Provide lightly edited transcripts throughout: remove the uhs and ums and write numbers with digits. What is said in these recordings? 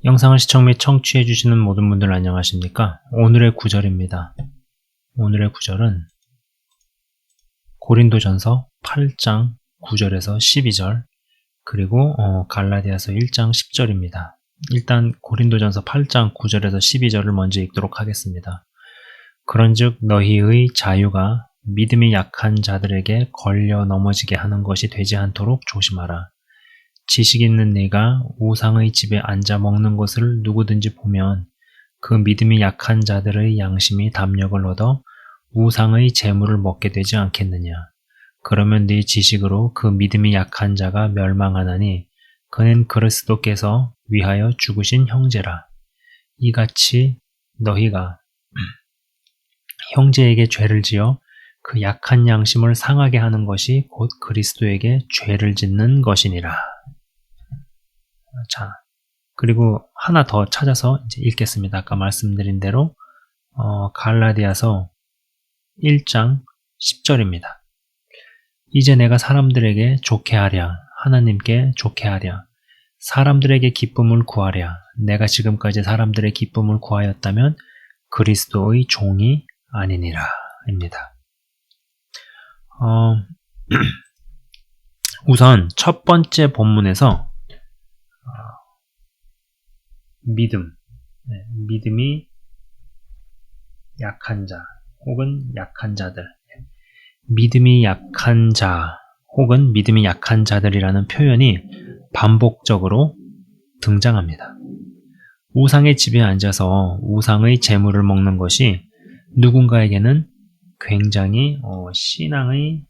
영상을 시청 및 청취해 주시는 모든 분들 안녕하십니까? 오늘의 구절입니다. 오늘의 구절은 고린도전서 8장 9절에서 12절 그리고 갈라디아서 1장 10절입니다. 일단 고린도전서 8장 9절에서 12절을 먼저 읽도록 하겠습니다. 그런즉 너희의 자유가 믿음이 약한 자들에게 걸려 넘어지게 하는 것이 되지 않도록 조심하라. 지식 있는 네가 우상의 집에 앉아 먹는 것을 누구든지 보면 그 믿음이 약한 자들의 양심이 담력을 얻어 우상의 재물을 먹게 되지 않겠느냐. 그러면 네 지식으로 그 믿음이 약한 자가 멸망하나니 그는 그리스도께서 위하여 죽으신 형제라. 이같이 너희가 형제에게 죄를 지어 그 약한 양심을 상하게 하는 것이 곧 그리스도에게 죄를 짓는 것이니라. 자, 그리고 하나 더 찾아서 이제 읽겠습니다. 아까 말씀드린 대로 갈라디아서 1장 10절입니다. 이제 내가 사람들에게 좋게 하랴, 하나님께 좋게 하랴, 사람들에게 기쁨을 구하랴. 내가 지금까지 사람들의 기쁨을 구하였다면 그리스도의 종이 아니니라 입니다. 우선 첫 번째 본문에서 믿음이 약한 자 혹은 약한 자들, 믿음이 약한 자 혹은 믿음이 약한 자들이라는 표현이 반복적으로 등장합니다. 우상의 집에 앉아서 우상의 재물을 먹는 것이 누군가에게는 굉장히 신앙의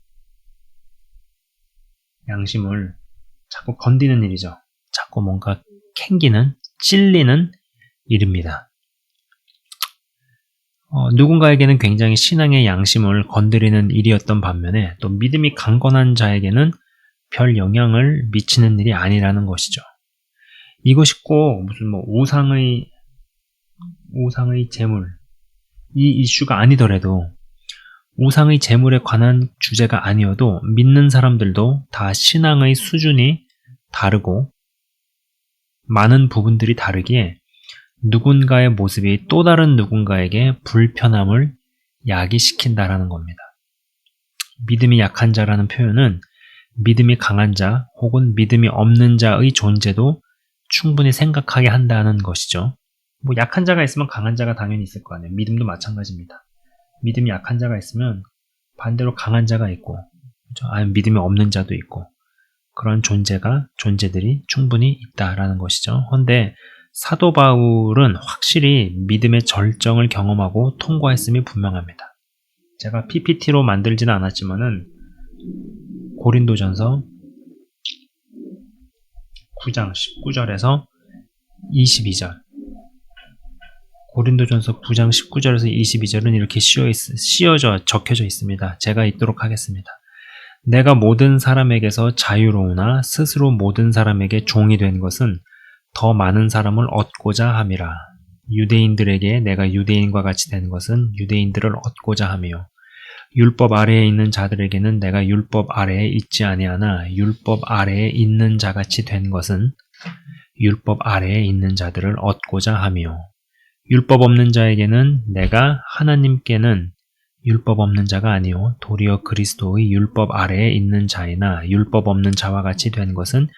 양심을 자꾸 건드리는 일이죠. 자꾸 뭔가 캥기는, 찔리는 일입니다. 누군가에게는 굉장히 신앙의 양심을 건드리는 일이었던 반면에 또 믿음이 강건한 자에게는 별 영향을 미치는 일이 아니라는 것이죠. 이것이 꼭 무슨 우상의 재물, 이 이슈가 아니더라도 우상의 재물에 관한 주제가 아니어도 믿는 사람들도 다 신앙의 수준이 다르고 많은 부분들이 다르기에 누군가의 모습이 또 다른 누군가에게 불편함을 야기시킨다라는 겁니다. 믿음이 약한 자라는 표현은 믿음이 강한 자 혹은 믿음이 없는 자의 존재도 충분히 생각하게 한다는 것이죠. 약한 자가 있으면 강한 자가 당연히 있을 거 아니에요. 믿음도 마찬가지입니다. 믿음이 약한 자가 있으면 반대로 강한 자가 있고, 아니면 믿음이 없는 자도 있고, 그런 존재들이 충분히 있다라는 것이죠. 그런데 사도 바울은 확실히 믿음의 절정을 경험하고 통과했음이 분명합니다. 제가 PPT로 만들지는 않았지만은 고린도전서 9장 19절에서 22절, 고린도전서 9장 19절에서 22절은 이렇게 적혀져 있습니다. 제가 읽도록 하겠습니다. 내가 모든 사람에게서 자유로우나 스스로 모든 사람에게 종이 된 것은 더 많은 사람을 얻고자 함이라. 유대인들에게 내가 유대인과 같이 된 것은 유대인들을 얻고자 함이요. 율법 아래에 있는 자들에게는 내가 율법 아래에 있지 아니하나 율법 아래에 있는 자같이 된 것은 율법 아래에 있는 자들을 얻고자 함이요. 율법 없는 자에게는 내가 하나님께는 율법 없는 자가 아니요 도리어 그리스도의 율법 아래에 있는 자이나 율법 없는 자와 같이 된 것은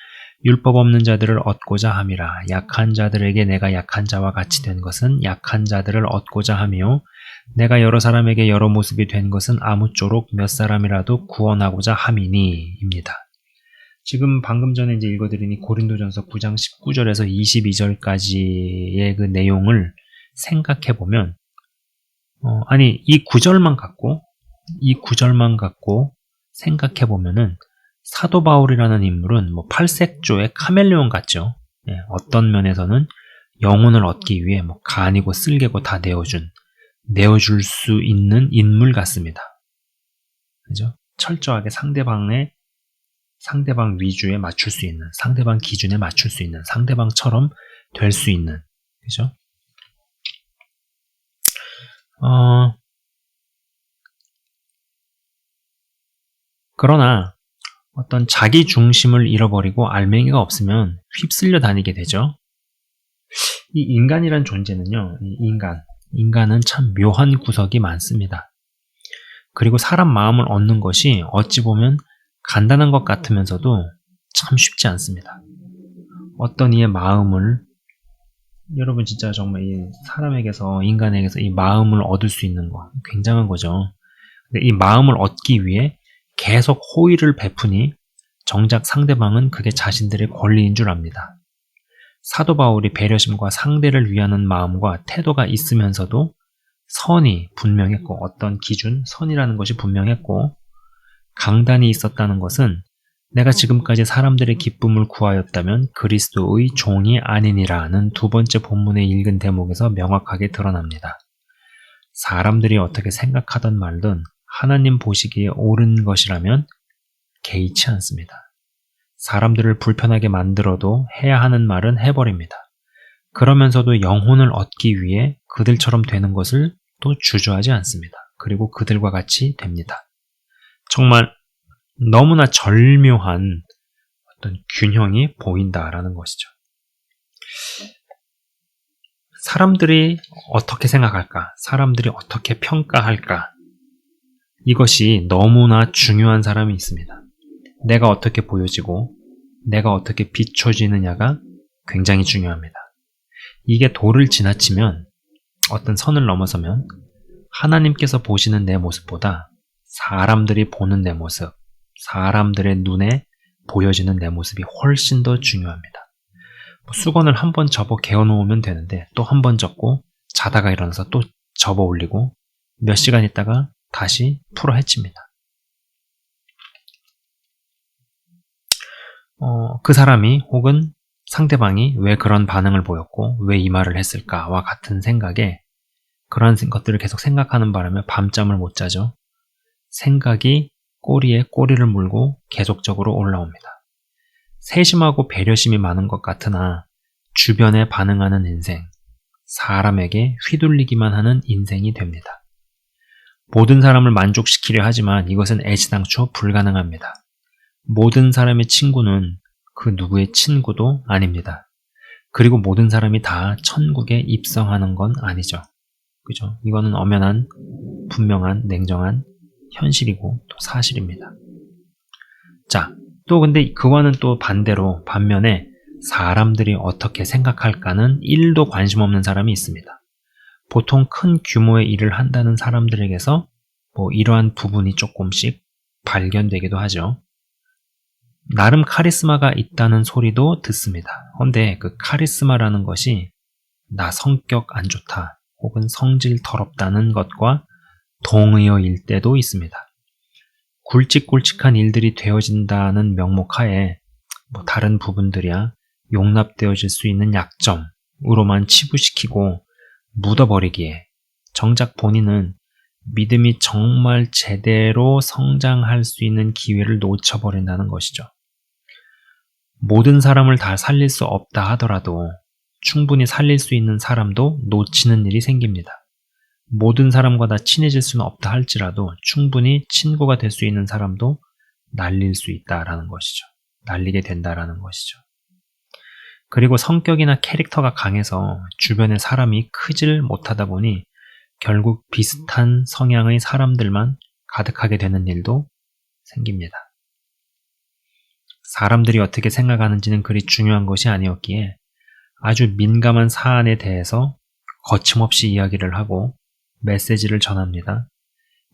율법 없는 자들을 얻고자 함이라. 약한 자들에게 내가 약한 자와 같이 된 것은 약한 자들을 얻고자 함이요 내가 여러 사람에게 여러 모습이 된 것은 아무쪼록 몇 사람이라도 구원하고자 함이니 입니다. 지금 방금 전에 이제 읽어드린 고린도전서 9장 19절에서 22절까지의 그 내용을 생각해보면 이 구절만 갖고 생각해보면은 사도 바울이라는 인물은 팔색조의 카멜레온 같죠. 어떤 면에서는 영혼을 얻기 위해 간이고 쓸개고 다 내어줄 수 있는 인물 같습니다. 그죠? 철저하게 상대방 위주에 맞출 수 있는, 상대방 기준에 맞출 수 있는, 상대방처럼 될 수 있는, 그죠? 그러나 어떤 자기 중심을 잃어버리고 알맹이가 없으면 휩쓸려 다니게 되죠. 이 인간이란 존재는요, 인간은 참 묘한 구석이 많습니다. 그리고 사람 마음을 얻는 것이 어찌 보면 간단한 것 같으면서도 참 쉽지 않습니다. 어떤 이의 마음을, 여러분 진짜 정말 이 사람에게서, 인간에게서 이 마음을 얻을 수 있는 거 굉장한 거죠. 근데 이 마음을 얻기 위해 계속 호의를 베푸니 정작 상대방은 그게 자신들의 권리인 줄 압니다. 사도 바울이 배려심과 상대를 위하는 마음과 태도가 있으면서도 선이 분명했고, 어떤 기준, 선이라는 것이 분명했고, 강단이 있었다는 것은 내가 지금까지 사람들의 기쁨을 구하였다면 그리스도의 종이 아니니라는 두 번째 본문에 읽은 대목에서 명확하게 드러납니다. 사람들이 어떻게 생각하던 말든 하나님 보시기에 옳은 것이라면 개의치 않습니다. 사람들을 불편하게 만들어도 해야 하는 말은 해버립니다. 그러면서도 영혼을 얻기 위해 그들처럼 되는 것을 또 주저하지 않습니다. 그리고 그들과 같이 됩니다. 정말 너무나 절묘한 어떤 균형이 보인다라는 것이죠. 사람들이 어떻게 생각할까? 사람들이 어떻게 평가할까? 이것이 너무나 중요한 사람이 있습니다. 내가 어떻게 보여지고 내가 어떻게 비춰지느냐가 굉장히 중요합니다. 이게 도를 지나치면, 어떤 선을 넘어서면 하나님께서 보시는 내 모습보다 사람들이 보는 내 모습, 사람들의 눈에 보여지는 내 모습이 훨씬 더 중요합니다. 수건을 한 번 접어 개어놓으면 되는데 또 한 번 접고 자다가 일어나서 또 접어 올리고 몇 시간 있다가 다시 풀어 헤칩니다. 그 사람이 혹은 상대방이 왜 그런 반응을 보였고 왜 이 말을 했을까와 같은 생각에, 그런 것들을 계속 생각하는 바람에 밤잠을 못 자죠. 생각이 꼬리에 꼬리를 물고 계속적으로 올라옵니다. 세심하고 배려심이 많은 것 같으나 주변에 반응하는 인생, 사람에게 휘둘리기만 하는 인생이 됩니다. 모든 사람을 만족시키려 하지만 이것은 애시당초 불가능합니다. 모든 사람의 친구는 그 누구의 친구도 아닙니다. 그리고 모든 사람이 다 천국에 입성하는 건 아니죠. 그죠? 이거는 엄연한, 분명한, 냉정한 현실이고 또 사실입니다. 자, 또 근데 그와는 또 반대로, 반면에 사람들이 어떻게 생각할까는 1도 관심 없는 사람이 있습니다. 보통 큰 규모의 일을 한다는 사람들에게서 이러한 부분이 조금씩 발견되기도 하죠. 나름 카리스마가 있다는 소리도 듣습니다. 그런데 그 카리스마라는 것이 나 성격 안 좋다, 혹은 성질 더럽다는 것과 동의어일 때도 있습니다. 굵직굵직한 일들이 되어진다는 명목하에 다른 부분들이야 용납되어질 수 있는 약점으로만 치부시키고 묻어버리기에 정작 본인은 믿음이 정말 제대로 성장할 수 있는 기회를 놓쳐버린다는 것이죠. 모든 사람을 다 살릴 수 없다 하더라도 충분히 살릴 수 있는 사람도 놓치는 일이 생깁니다. 모든 사람과 다 친해질 수는 없다 할지라도 충분히 친구가 될 수 있는 사람도 날릴 수 있다라는 것이죠. 날리게 된다라는 것이죠. 그리고 성격이나 캐릭터가 강해서 주변에 사람이 크질 못하다 보니 결국 비슷한 성향의 사람들만 가득하게 되는 일도 생깁니다. 사람들이 어떻게 생각하는지는 그리 중요한 것이 아니었기에 아주 민감한 사안에 대해서 거침없이 이야기를 하고 메시지를 전합니다.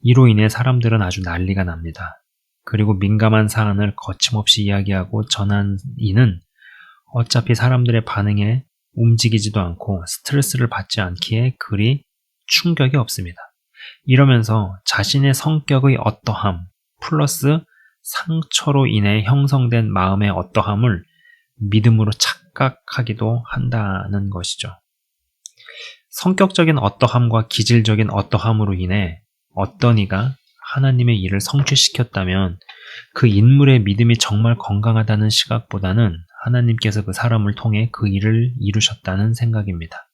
이로 인해 사람들은 아주 난리가 납니다. 그리고 민감한 사안을 거침없이 이야기하고 전한 이는 어차피 사람들의 반응에 움직이지도 않고 스트레스를 받지 않기에 그리 충격이 없습니다. 이러면서 자신의 성격의 어떠함 플러스 상처로 인해 형성된 마음의 어떠함을 믿음으로 착각하기도 한다는 것이죠. 성격적인 어떠함과 기질적인 어떠함으로 인해 어떤 이가 하나님의 일을 성취시켰다면 그 인물의 믿음이 정말 건강하다는 시각보다는 하나님께서 그 사람을 통해 그 일을 이루셨다는 생각입니다.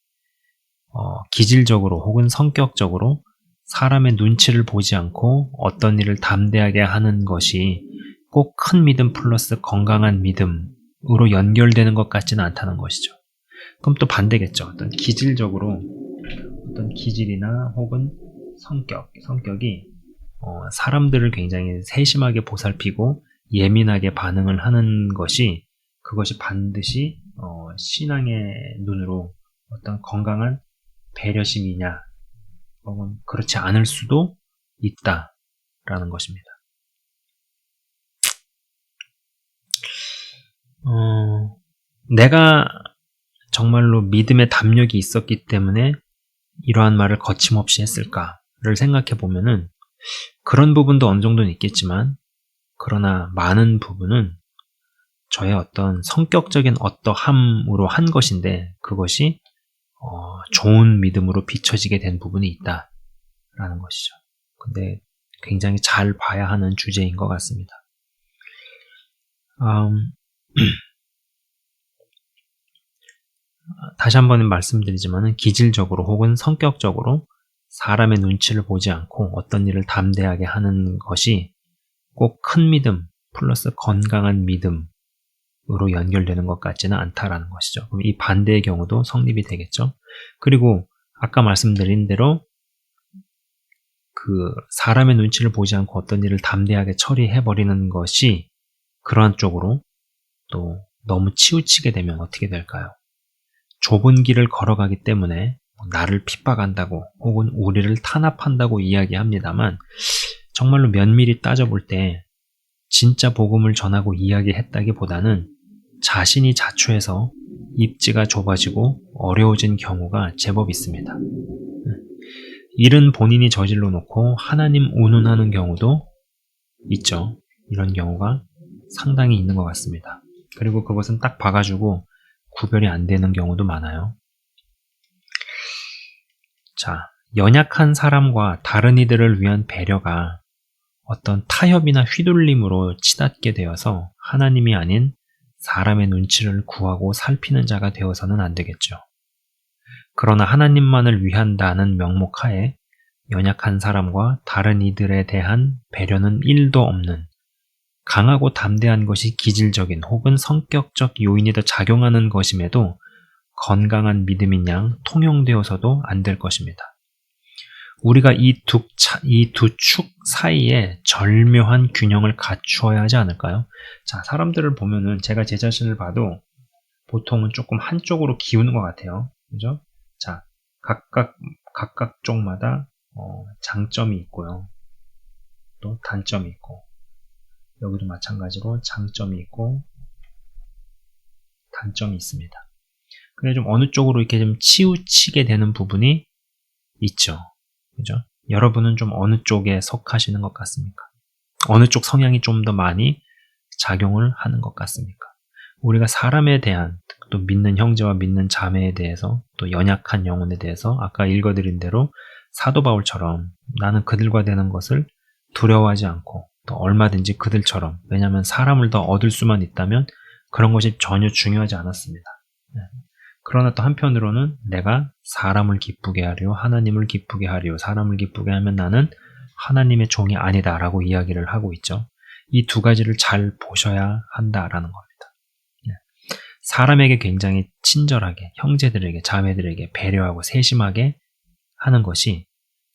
기질적으로 혹은 성격적으로 사람의 눈치를 보지 않고 어떤 일을 담대하게 하는 것이 꼭 큰 믿음 플러스 건강한 믿음으로 연결되는 것 같지는 않다는 것이죠. 그럼 또 반대겠죠. 어떤 기질적으로 어떤 기질이나 혹은 성격이 사람들을 굉장히 세심하게 보살피고 예민하게 반응을 하는 것이 그것이 반드시 신앙의 눈으로 어떤 건강한 배려심이냐 혹은 그렇지 않을 수도 있다라는 것입니다. 내가 정말로 믿음의 담력이 있었기 때문에 이러한 말을 거침없이 했을까를 생각해 보면은 그런 부분도 어느 정도는 있겠지만 그러나 많은 부분은 저의 어떤 성격적인 어떠함으로 한 것인데 그것이 좋은 믿음으로 비춰지게 된 부분이 있다라는 것이죠. 근데 굉장히 잘 봐야 하는 주제인 것 같습니다. 다시 한번 말씀드리지만 기질적으로 혹은 성격적으로 사람의 눈치를 보지 않고 어떤 일을 담대하게 하는 것이 꼭 큰 믿음 플러스 건강한 믿음으로 연결되는 것 같지는 않다라는 것이죠. 그럼 이 반대의 경우도 성립이 되겠죠. 그리고 아까 말씀드린 대로 그 사람의 눈치를 보지 않고 어떤 일을 담대하게 처리해버리는 것이 그러한 쪽으로 또 너무 치우치게 되면 어떻게 될까요? 좁은 길을 걸어가기 때문에 나를 핍박한다고 혹은 우리를 탄압한다고 이야기합니다만 정말로 면밀히 따져볼 때 진짜 복음을 전하고 이야기했다기보다는 자신이 자초해서 입지가 좁아지고 어려워진 경우가 제법 있습니다. 일은 본인이 저질러 놓고 하나님 운운하는 경우도 있죠. 이런 경우가 상당히 있는 것 같습니다. 그리고 그것은 딱 봐가지고 구별이 안 되는 경우도 많아요. 자, 연약한 사람과 다른 이들을 위한 배려가 어떤 타협이나 휘둘림으로 치닫게 되어서 하나님이 아닌 사람의 눈치를 구하고 살피는 자가 되어서는 안 되겠죠. 그러나 하나님만을 위한다는 명목하에 연약한 사람과 다른 이들에 대한 배려는 1도 없는 강하고 담대한 것이 기질적인 혹은 성격적 요인이 더 작용하는 것임에도 건강한 믿음인 양 통용되어서도 안 될 것입니다. 우리가 이 두 축 사이에 절묘한 균형을 갖추어야 하지 않을까요? 자, 사람들을 보면은 제가 제 자신을 봐도 보통은 조금 한쪽으로 기우는 것 같아요. 그죠? 자, 각각 쪽마다 장점이 있고요. 또 단점이 있고 여기도 마찬가지로 장점이 있고 단점이 있습니다. 근데 좀 어느 쪽으로 이렇게 좀 치우치게 되는 부분이 있죠. 그죠? 여러분은 좀 어느 쪽에 속하시는 것 같습니까? 어느 쪽 성향이 좀 더 많이 작용을 하는 것 같습니까? 우리가 사람에 대한 또 믿는 형제와 믿는 자매에 대해서 또 연약한 영혼에 대해서 아까 읽어드린 대로 사도 바울처럼 나는 그들과 되는 것을 두려워하지 않고 또 얼마든지 그들처럼 왜냐하면 사람을 더 얻을 수만 있다면 그런 것이 전혀 중요하지 않았습니다. 그러나 또 한편으로는 내가 사람을 기쁘게 하려 하나님을 기쁘게 하려 사람을 기쁘게 하면 나는 하나님의 종이 아니다 라고 이야기를 하고 있죠. 이 두 가지를 잘 보셔야 한다라는 겁니다. 사람에게 굉장히 친절하게 형제들에게 자매들에게 배려하고 세심하게 하는 것이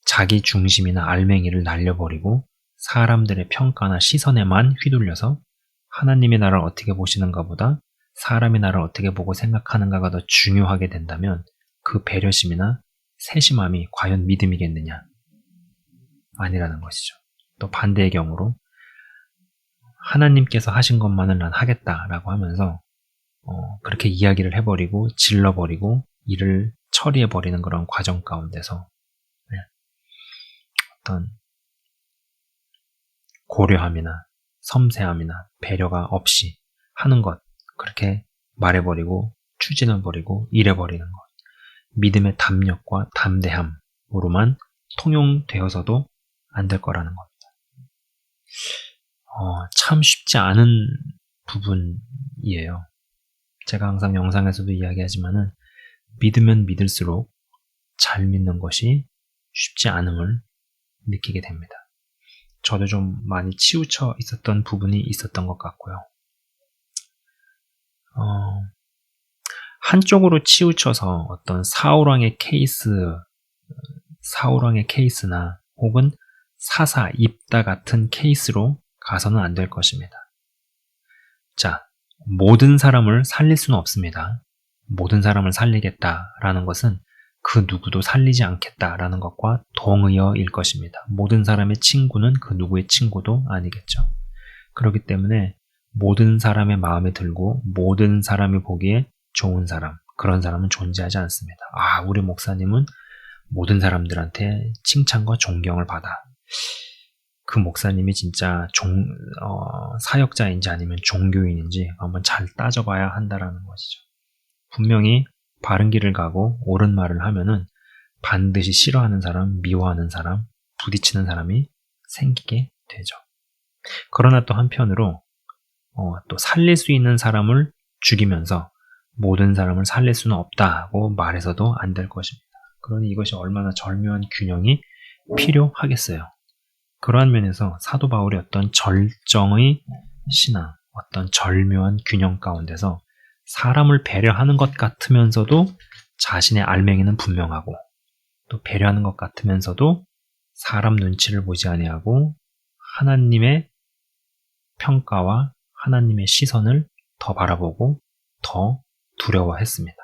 자기 중심이나 알맹이를 날려버리고 사람들의 평가나 시선에만 휘둘려서 하나님의 나를 어떻게 보시는가 보다 사람이 나를 어떻게 보고 생각하는가가 더 중요하게 된다면 그 배려심이나 세심함이 과연 믿음이겠느냐? 아니라는 것이죠. 또 반대의 경우로 하나님께서 하신 것만을 난 하겠다라고 하면서 그렇게 이야기를 해버리고 질러버리고 일을 처리해버리는 그런 과정 가운데서 어떤 고려함이나 섬세함이나 배려가 없이 하는 것 그렇게 말해버리고 추진해버리고 일해버리는 것 믿음의 담력과 담대함으로만 통용되어서도 안 될 거라는 겁니다. 참 쉽지 않은 부분이에요. 제가 항상 영상에서도 이야기하지만은 믿으면 믿을수록 잘 믿는 것이 쉽지 않음을 느끼게 됩니다. 저도 좀 많이 치우쳐 있었던 부분이 있었던 것 같고요. 한쪽으로 치우쳐서 어떤 사울왕의 케이스나 혹은 사사, 입다 같은 케이스로 가서는 안 될 것입니다. 자, 모든 사람을 살릴 수는 없습니다. 모든 사람을 살리겠다라는 것은 그 누구도 살리지 않겠다라는 것과 동의어일 것입니다. 모든 사람의 친구는 그 누구의 친구도 아니겠죠. 그렇기 때문에 모든 사람의 마음에 들고 모든 사람이 보기에 좋은 사람, 그런 사람은 존재하지 않습니다. 우리 목사님은 모든 사람들한테 칭찬과 존경을 받아. 그 목사님이 진짜 사역자인지 아니면 종교인인지 한번 잘 따져봐야 한다라는 것이죠. 분명히 바른 길을 가고 옳은 말을 하면은 반드시 싫어하는 사람, 미워하는 사람, 부딪히는 사람이 생기게 되죠. 그러나 또 한편으로 또 살릴 수 있는 사람을 죽이면서 모든 사람을 살릴 수는 없다고 말해서도 안 될 것입니다. 그러니 이것이 얼마나 절묘한 균형이 필요하겠어요. 그러한 면에서 사도 바울의 어떤 절정의 신앙, 어떤 절묘한 균형 가운데서 사람을 배려하는 것 같으면서도 자신의 알맹이는 분명하고, 또 배려하는 것 같으면서도 사람 눈치를 보지 아니하고 하나님의 평가와 하나님의 시선을 더 바라보고 더 두려워했습니다.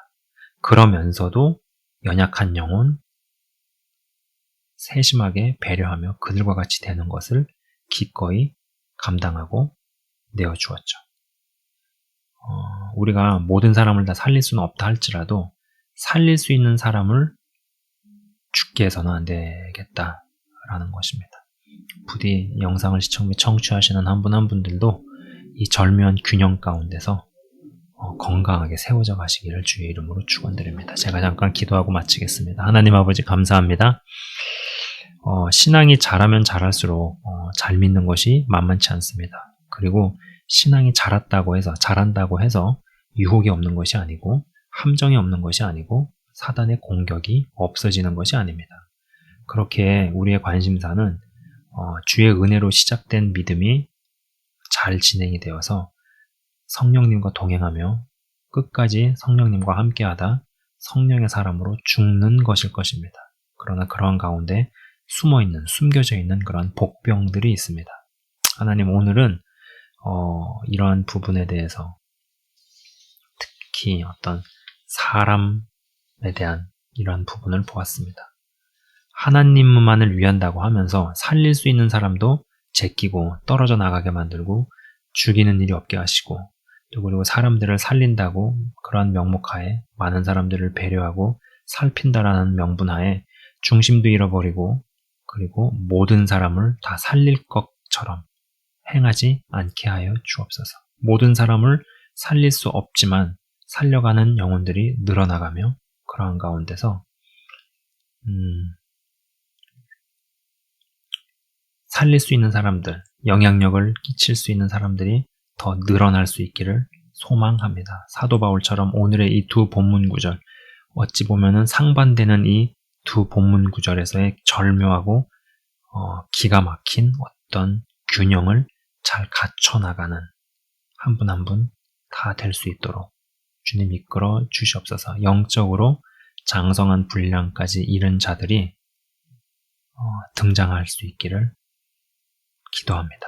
그러면서도 연약한 영혼, 세심하게 배려하며 그들과 같이 되는 것을 기꺼이 감당하고 내어주었죠. 우리가 모든 사람을 다 살릴 수는 없다 할지라도 살릴 수 있는 사람을 죽게 해서는 안 되겠다라는 것입니다. 부디 영상을 시청 및 청취하시는 한 분 한 분들도 이 절묘한 균형 가운데서 건강하게 세워져 가시기를 주의 이름으로 축원드립니다. 제가 잠깐 기도하고 마치겠습니다. 하나님 아버지 감사합니다. 신앙이 자라면 자랄수록 잘 믿는 것이 만만치 않습니다. 그리고 신앙이 자란다고 해서 유혹이 없는 것이 아니고 함정이 없는 것이 아니고 사단의 공격이 없어지는 것이 아닙니다. 그렇게 우리의 관심사는 주의 은혜로 시작된 믿음이 잘 진행이 되어서 성령님과 동행하며 끝까지 성령님과 함께하다 성령의 사람으로 죽는 것일 것입니다. 그러나 그러한 가운데 숨겨져 있는 그런 복병들이 있습니다. 하나님, 오늘은 이러한 부분에 대해서 특히 어떤 사람에 대한 이러한 부분을 보았습니다. 하나님만을 위한다고 하면서 살릴 수 있는 사람도 제끼고 떨어져 나가게 만들고 죽이는 일이 없게 하시고, 또 그리고 사람들을 살린다고 그러한 명목하에 많은 사람들을 배려하고 살핀다라는 명분하에 중심도 잃어버리고, 그리고 모든 사람을 다 살릴 것처럼 행하지 않게 하여 주옵소서. 모든 사람을 살릴 수 없지만 살려가는 영혼들이 늘어나가며 그러한 가운데서 살릴 수 있는 사람들, 영향력을 끼칠 수 있는 사람들이 더 늘어날 수 있기를 소망합니다. 사도 바울처럼 오늘의 이 두 본문 구절, 어찌 보면은 상반되는 이 두 본문 구절에서의 절묘하고 기가 막힌 어떤 균형을 잘 갖춰나가는 한 분 한 분 다 될 수 있도록 주님 이끌어 주시옵소서. 영적으로 장성한 분량까지 이른 자들이 등장할 수 있기를 기도합니다.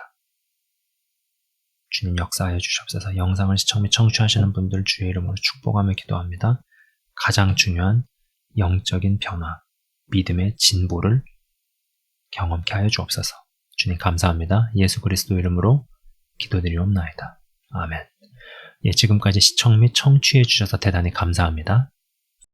주님 역사하여 주시옵소서. 영상을 시청 및 청취하시는 분들 주의 이름으로 축복하며 기도합니다. 가장 중요한 영적인 변화, 믿음의 진보를 경험케 하여 주옵소서. 주님 감사합니다. 예수 그리스도 이름으로 기도드리옵나이다. 아멘. 지금까지 시청 및 청취해 주셔서 대단히 감사합니다.